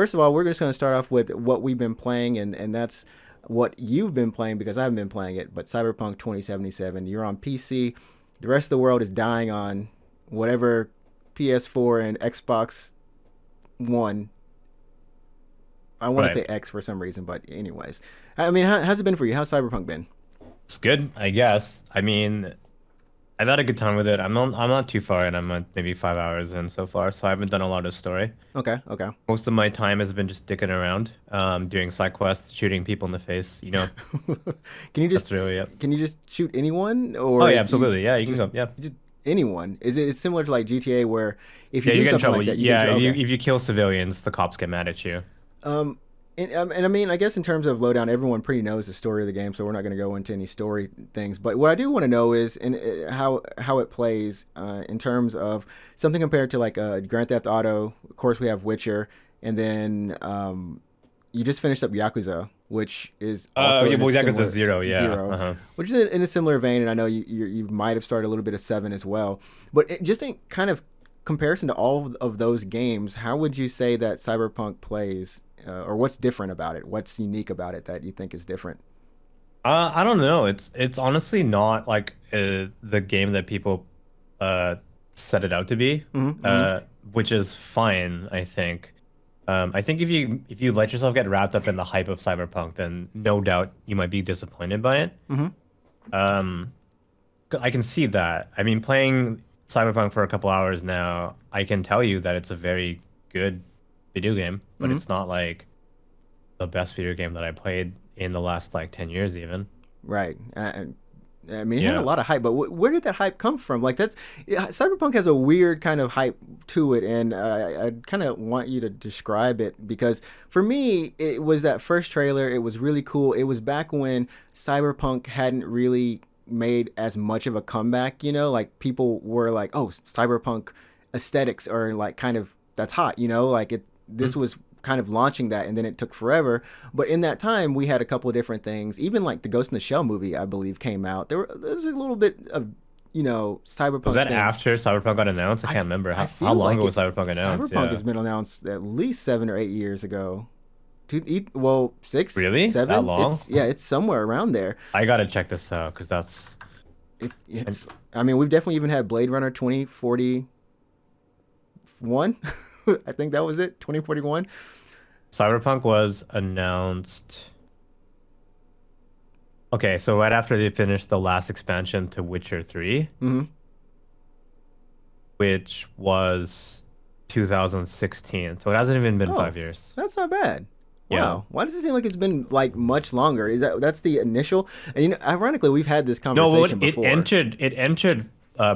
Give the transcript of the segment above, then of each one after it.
first of all, we're just going to start off with what we've been playing, and that's what you've been playing because I haven't been playing it. But Cyberpunk 2077, you're on PC. The rest of the world is dying on whatever PS4 and Xbox One. I want to Right. say X for some reason, but anyways, I mean, how's it been for you? How's Cyberpunk been? It's good, I guess. I mean, I've had a good time with it. I'm not too far in. I'm at maybe 5 hours in so far, so I haven't done a lot of story. Okay, okay. Most of my time has been just dicking around, doing side quests, shooting people in the face. can you That's just really it. can you just shoot anyone, Oh or yeah, is you absolutely. Yeah, you can just go. Yeah. just anyone? Is it it's similar to like GTA where if you Yeah, do you get in something trouble. like that, you get Yeah, if you okay. if you kill civilians, the cops get mad at you. Um, and I mean, I guess in terms of lowdown, everyone pretty knows the story of the game, so we're not going to go into any story things. But what I do want to know is how it plays in terms of something compared to like Grand Theft Auto. Of course, we have Witcher, and then you just finished up Yakuza, which is also Yeah, in a well, that goes to similar zero. Yeah. zero, Uh-huh. which is in a similar vein. And I know you might have started a little bit of seven as well, but just in kind of comparison to all of those games, how would you say that Cyberpunk plays, or what's different about it? What's unique about it that you think is different? I don't know. It's honestly not like the game that people uh set it out to be, Mm-hmm, mm-hmm, uh, which is fine, I think. I think if you let yourself get wrapped up in the hype of Cyberpunk, then no doubt you might be disappointed by it. mm-hmm. Um, I can see that. I mean, playing Cyberpunk for a couple hours now, I can tell you that it's a very good video game, but Mm-hmm. it's not like the best video game that I played in the last like 10 years even. Right. I mean, it had a Yeah. lot of hype, but where did that hype come from? Like, that's yeah, Cyberpunk has a weird kind of hype to it, and I kind of want you to describe it because for me, it was that first trailer. It was really cool. It was back when Cyberpunk hadn't really made as much of a comeback. Like people were like, "Oh, Cyberpunk aesthetics are like kind of that's hot." Like it. This Mhm. was kind of launching that, and then it took forever. But in that time, we had a couple of different things. Even like the Ghost in the Shell movie, I believe, came out. There's a little bit of Was cyberpunk that things. after Cyberpunk got announced? I I can't remember. I How feel long like ago it. was Cyberpunk announced? Cyberpunk Yeah. has been announced at least 7 or 8 years ago. Well, six, Really? That seven. long? It's somewhere around there. I gotta check this out because that's and It's. I mean, we've definitely even had Blade Runner 2041. I think that was it. 2041. Cyberpunk was announced. Okay, so right after they finished the last expansion to Witcher 3, Mm-hmm. which was 2016. So it hasn't even been Oh, 5 years. that's not bad. Yeah. Wow. Why does it seem like it's been like much longer? That's the initial? And ironically, we've had this No, conversation it before. entered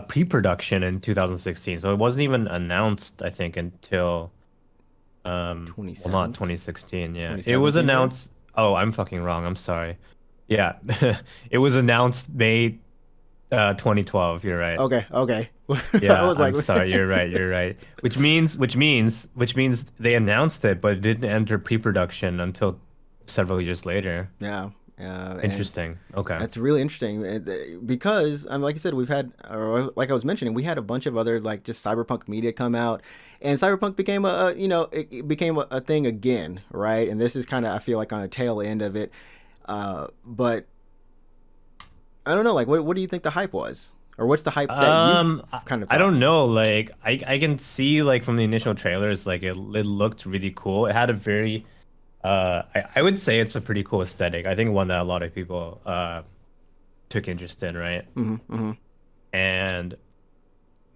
pre-production in 2016. So it wasn't even announced, I think, until well, not 27, 2016. Yeah. It was 2017 maybe. announced. Oh, I'm fucking wrong. I'm sorry. Yeah. It was announced May 2012. You're right. Okay, okay. I Yeah, was like, I'm sorry. You're right. You're right. Which means they announced it, but it didn't enter pre-production until several years later. yeah, and Interesting. Okay. that's really interesting because, like I said, we've had, or like I was mentioning, we had a bunch of other like just cyberpunk media come out, and cyberpunk became it became a thing again, right? And this is kind of I feel like on a tail end of it, but I don't know, like what do you think the hype was, or what's the hype that you kind of I thought? don't know. Like, I can see like from the initial trailers, like it looked really cool. It had a very, I would say it's a pretty cool aesthetic. I think one that a lot of people took interest in, right? Mm-hmm, mm-hmm. And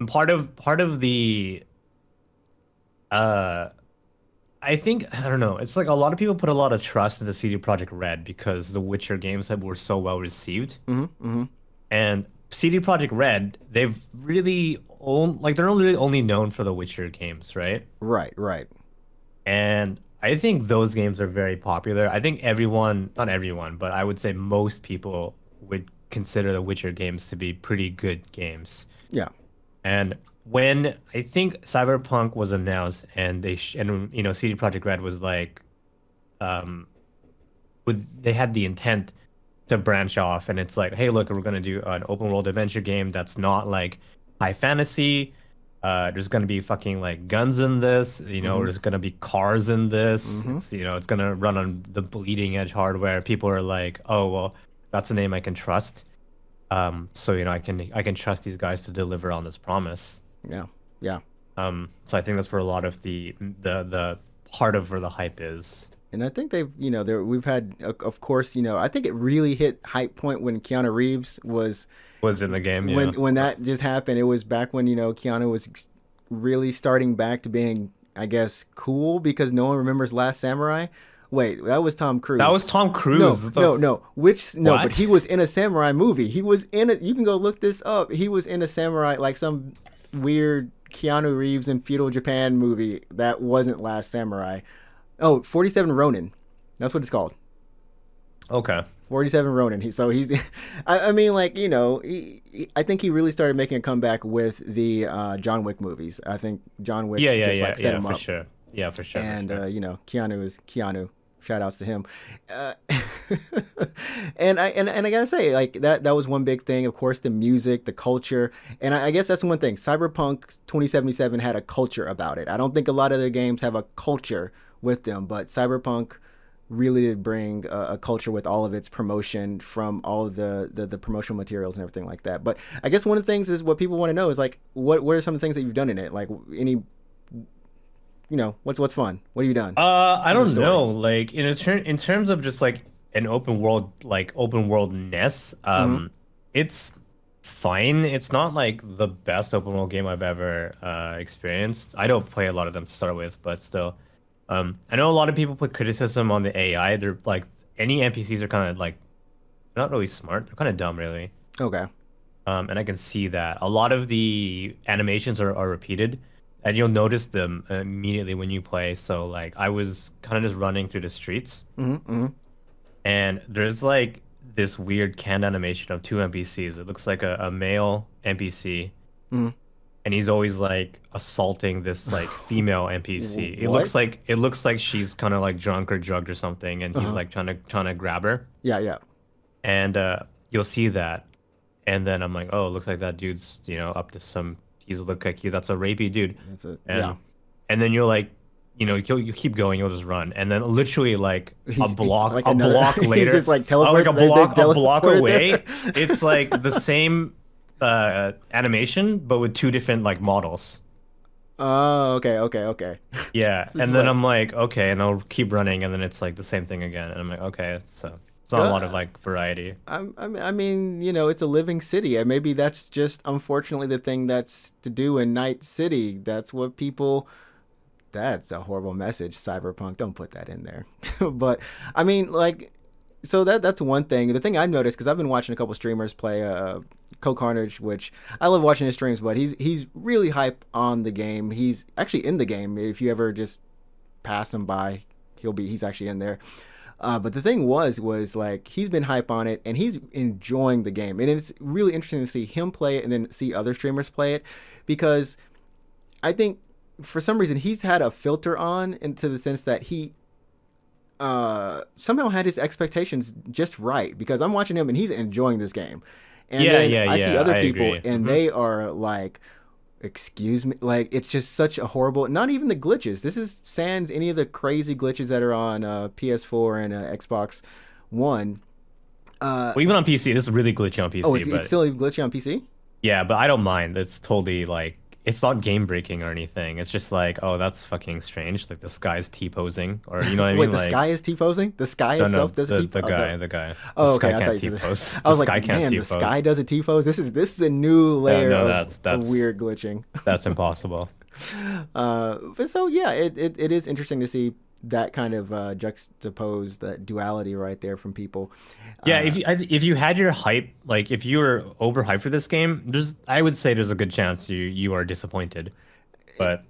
part of the uh I think I don't know. It's like a lot of people put a lot of trust into CD Projekt Red because the Witcher games were so well received. Mm-hmm. Mm-hmm. And CD Projekt Red, they've really like they're really only known for the Witcher games, right? Right, right. And I think those games are very popular. I think everyone, not everyone, but I would say most people would consider the Witcher games to be pretty good games. Yeah. And when I think Cyberpunk was announced and and CD Projekt Red was like um they had the intent to branch off and it's like, hey, look, we're gonna do an open world adventure game that's not like high fantasy. There's gonna be fucking like guns in this, Mm-hmm. there's gonna be cars in this. Mm-hmm. It's gonna run on the bleeding edge hardware. People are like, oh well, that's a name I can trust. So I can trust these guys to deliver on this promise. Yeah. Yeah. So I think that's where a lot of the part of where the hype is. And I think they've, we've had, of course, I think it really hit hype point when Keanu Reeves was Was in the game, yeah. when that just happened. It was back when Keanu was really starting back to being, I guess, cool because no one remembers Last Samurai. Wait, that was Tom That Cruise. was Tom No, Cruise. no, no. Which no, but What? he was in a samurai movie. He was in it. You can go look this up. He was in a samurai, like some weird Keanu Reeves in feudal Japan movie that wasn't Last Samurai. Oh, 47 Ronin. That's what it's called. Okay. 47 Ronin. He's, I mean, like, I think he really started making a comeback with the John Wick movies. I think John Wick Yeah, yeah, just yeah, like set yeah, him for up. sure. Yeah, for sure, for And, sure. Keanu is Keanu. Shout outs to him. Uh, and I gotta say, like that was one big thing. Of course, the music, the culture, and I guess that's one thing. Cyberpunk 2077 had a culture about it. I don't think a lot of their games have a culture with them, but Cyberpunk really did bring a culture with all of its promotion from all of the promotional materials and everything like that. But I guess one of the things is what people want to know is like what are some of the things that you've done in it? Like any what's fun? What have you done? I What's the don't story? know. Like in terms of just like an open worldness, Mm-hmm. it's fine. It's not like the best open world game I've ever experienced. I don't play a lot of them to start with, but still, I know a lot of people put criticism on the AI. They're like any NPCs are kind of like not really smart. They're kind of dumb, really. Okay. And I can see that a lot of the animations are repeated, and you'll notice them immediately when you play. So like I was kind of just running through the streets, Mm-hmm. Mm-hmm. and there's like this weird canned animation of two NPCs. It looks like a male NPC, Mm-hmm. and he's always like assaulting this like female NPC. What? It looks like she's kind of like drunk or drugged or something, and he's Uh-huh. like trying to grab her, Yeah, yeah. and you'll see that. And then I'm like, oh, it looks like that dude's, up to some. He's look like that's a rapey dude. That's it. Yeah. And then you're like, you keep going, you'll just run. And then literally like Like a another. block He's later, just like like teleport. They a block teleported away, there. it's like the same animation, but with two different like models. Oh, okay, okay, okay. Yeah. This And is then like, I'm like, okay, and I'll keep running, and then it's like the same thing again. And I'm like, okay, so it's not a lot of uh, like variety. I mean, it's a living city. And maybe that's just unfortunately the thing that's to do in Night City. That's what people. That's a horrible message, Cyberpunk. Don't put that in there. But I mean, like, so that's one thing. The thing I noticed because I've been watching a couple streamers play Co Carnage, which I love watching his streams, but he's really hype on the game. He's actually in the game. If you ever just pass him by, he's actually in there. But the thing was like he's been hype on it and he's enjoying the game, and it's really interesting to see him play it and then see other streamers play it because I think for some reason he's had a filter on into the sense that he somehow had his expectations just right because I'm watching him and he's enjoying this game. And Yeah, then yeah, I see yeah. other I people agree. and they are like, excuse me, like it's just such a horrible. Not even the glitches. This is sans any of the crazy glitches that are on PS4 and Xbox One. Uh, Well, even on PC, this is really glitchy on oh, PC, it's but still glitchy on PC. yeah, but I don't mind. It's totally like it's not game breaking or anything. It's just like, oh, that's fucking strange. Like the sky's T-posing, or you know what I Wait, mean? the sky Like, is T posing. The sky no, no, itself does a T. the Oh, guy, the oh, sky okay. I thought can't you said. T-pose. I The was like, sky can't man, the T-pose. sky does a T pose. This is a new No, layer no, of weird glitching. that's impossible. But so yeah, it is interesting to see that kind of juxtapose that duality right there from people. Yeah, Uh, if you had your hype, like if you were overhyped for this game, I would say there's a good chance you are disappointed. But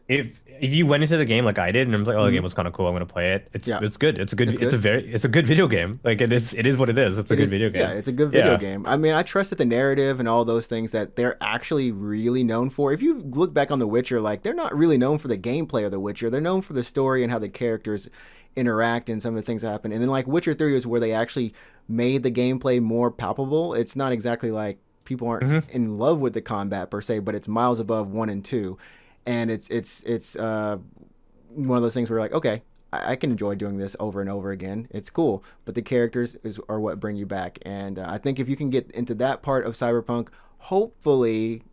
if you went into the game like I did and I was like, oh, the game mhm. was kind of cool, I'm gonna play it. Yeah, It's good. it's good. It's a good video game. Like it is what it is. It's a It good is, video yeah, game. it's a good video Yeah. game. I mean, I trust that the narrative and all those things that they're actually really known for. If you look back on The Witcher, like they're not really known for the gameplay of The Witcher. They're known for the story and how the characters interact and some of the things that happen. And then like Witcher 3 is where they actually made the gameplay more palpable. It's not exactly like people aren't Hmm. in love with the combat per se, but it's miles above 1 and 2, and it's one of those things where you're like, okay, I can enjoy doing this over and over again. It's cool, but the characters are what bring you back. And I think if you can get into that part of Cyberpunk, hopefully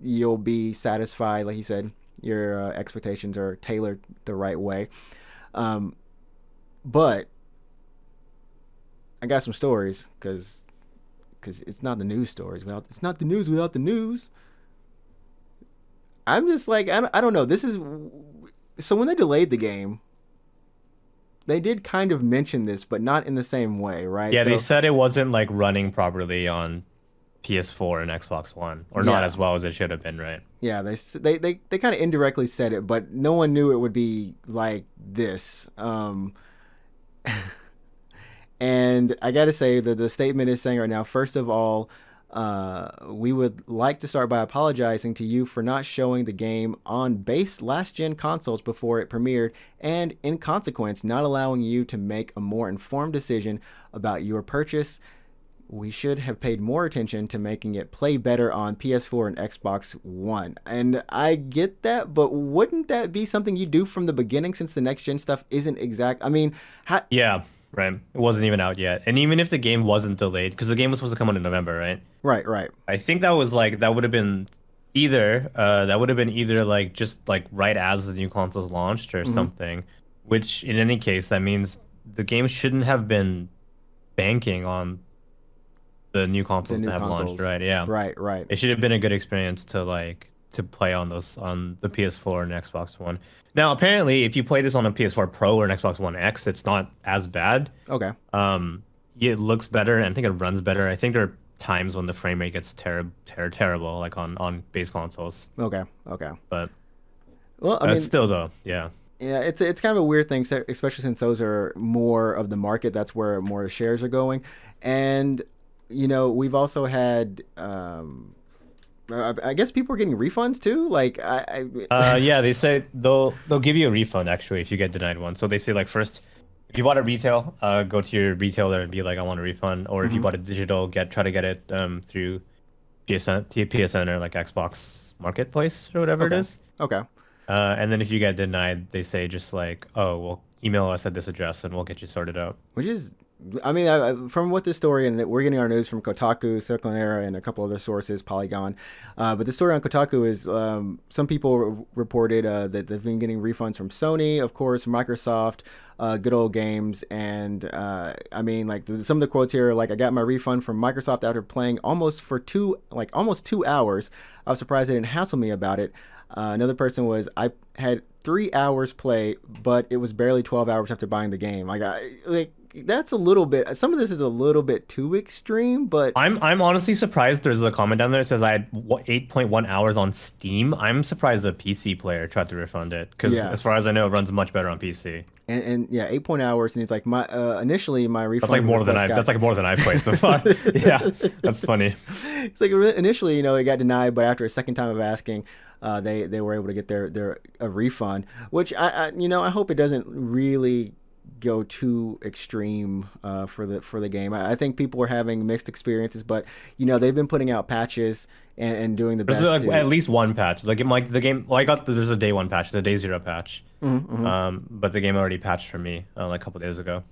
you'll be satisfied. Like you said, your expectations are tailored the right way. Um, but I got some stories because it's not the news stories without it's not the news without the news. I'm just like I don't know. This is so when they delayed the game, they did kind of mention this, but not in the same way, right? Yeah, they So said it wasn't like running properly on PS4 and Xbox One, or not yeah, as well as it should have been, right? yeah, they kind of indirectly said it, but no one knew it would be like this. And I got to say that the statement is saying right now, first of all, we would like to start by apologizing to you for not showing the game on base last gen consoles before it premiered, and in consequence, not allowing you to make a more informed decision about your purchase. We should have paid more attention to making it play better on PS4 and Xbox One. And I get that, but wouldn't that be something you do from the beginning since the next gen stuff isn't exact? I mean, Yeah, right. It wasn't even out yet. And even if the game wasn't delayed, because the game was supposed to come out in November, right? right, right. I think that was like that would have been either like just like right as the new consoles launched or Hmm. something, which in any case that means the game shouldn't have been banking on the new The consoles to new have launched, consoles. right? Yeah. Right, right. It should have been a good experience to like to play on those on the PS4 and Xbox One. Now, apparently, if you play this on a PS4 Pro or an Xbox One X, it's not as bad. Okay. Um, it looks better, and I think it runs better. I think there are times when the frame rate gets terrible, like on base consoles. Okay. Okay. But Well, I mean, still, though, yeah. yeah, it's kind of a weird thing, especially since those are more of the market. That's where more shares are going, and we've also had. I guess people are getting refunds too. Like Yeah, they say they'll give you a refund actually if you get denied one. So they say like first, if you bought it retail, go to your retailer and be like, I want a refund. Or if you Mhm. bought it digital, try to get it through PSN or like Xbox Marketplace or whatever it Okay. is. Okay. And then if you get denied, they say just like, oh, well, email us at this address and we'll get you sorted out. Which is, I mean, from what this story, and we're getting our news from Kotaku, Circle Era, and a couple other sources, Polygon. But the story on Kotaku is some people reported that they've been getting refunds from Sony, of course, Microsoft, good old games, and I mean, like some of the quotes here, are like I got my refund from Microsoft after playing almost 2 hours. I was surprised they didn't hassle me about it. Another person was I had 3 hours play, but it was barely 12 hours after buying the game. Like that's a little bit. Some of this is a little bit too extreme, but I'm honestly surprised there's a comment down there that says I had 8.1 hours on Steam. I'm surprised the PC player tried to refund it because yeah, as far as I know, it runs much better on PC. and yeah, 8 hours, and it's like my initially my That's like refund more than request got. that's like more than I've played so far. Yeah, that's funny. It's like initially, it got denied, but after a second time of asking, they were able to get their a refund, which I hope it doesn't really go too extreme for the game. I think people are having mixed experiences, but they've been putting out patches and doing the There's best like to. at least one patch. Like the game. Well, I got there's a day one patch, the day zero patch. Mm-hmm. But the game already patched for me like a couple days ago.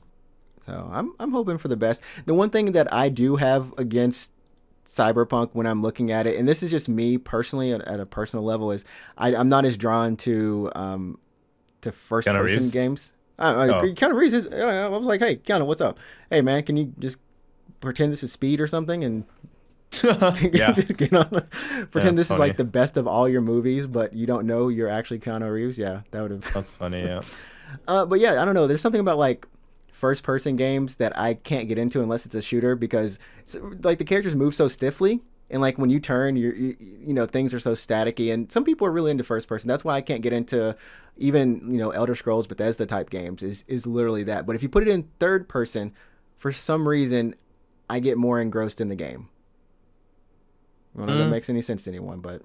So I'm hoping for the best. The one thing that I do have against Cyberpunk when I'm looking at it, and this is just me personally at a personal level, is I'm not as drawn to first Keanu person Reeves. games. Oh, Keanu Reeves is. I was like, hey, Keanu, what's up? Hey, man, can you just pretend this is Speed or something and yeah, just get on? yeah, Pretend that's this is funny. like the best of all your movies, but you don't know you're actually Keanu Reeves. Yeah, that would have. That's funny. Yeah. But yeah, I don't know. There's something about like first person games that I can't get into unless it's a shooter because like the characters move so stiffly. And like when you turn, things are so staticky, and some people are really into first person. That's why I can't get into even Elder Scrolls Bethesda type games. Is literally that. But if you put it in third person, for some reason, I get more engrossed in the game. I don't know if that Mm, makes any sense to anyone, but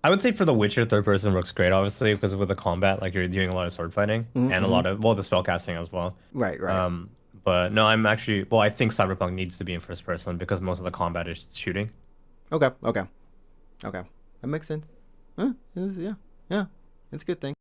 I would say for The Witcher, third person works great, obviously, because with the combat, like you're doing a lot of sword fighting and a mm-hmm. lot of well, the spell casting as well. Right, right. Um, But no, I'm actually well, I think Cyberpunk needs to be in first person because most of the combat is shooting. Okay, okay, okay. That makes sense. Yeah, yeah, it's a good thing.